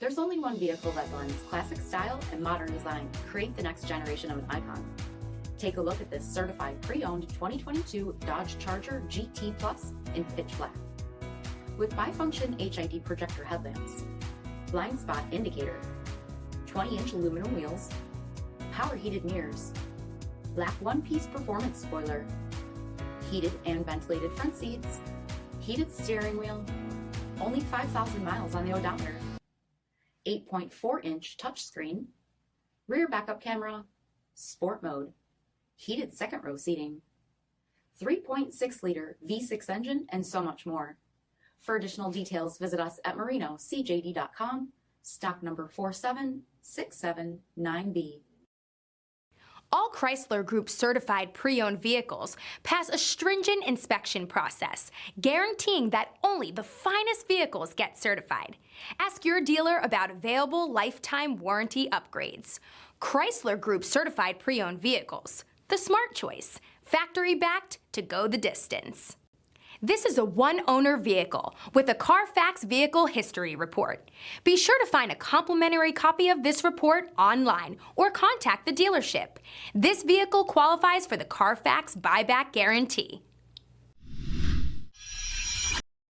There's only one vehicle that blends classic style and modern design to create the next generation of an icon. Take a look at this certified pre-owned 2022 Dodge Charger GT Plus in pitch black. With bi-function HID projector headlamps, blind spot indicator, 20-inch aluminum wheels, power heated mirrors, black one-piece performance spoiler, heated and ventilated front seats, heated steering wheel, only 5,000 miles on the odometer, 8.4-inch touchscreen, rear backup camera, sport mode, heated second row seating, 3.6-liter V6 engine, and so much more. For additional details, visit us at marinocjd.com, stock number 47679B. All Chrysler Group certified pre-owned vehicles pass a stringent inspection process, guaranteeing that only the finest vehicles get certified. Ask your dealer about available lifetime warranty upgrades. Chrysler Group certified pre-owned vehicles, the smart choice, factory backed to go the distance. This is a one-owner vehicle with a CARFAX Vehicle History Report. Be sure to find a complimentary copy of this report online or contact the dealership. This vehicle qualifies for the CARFAX buyback guarantee.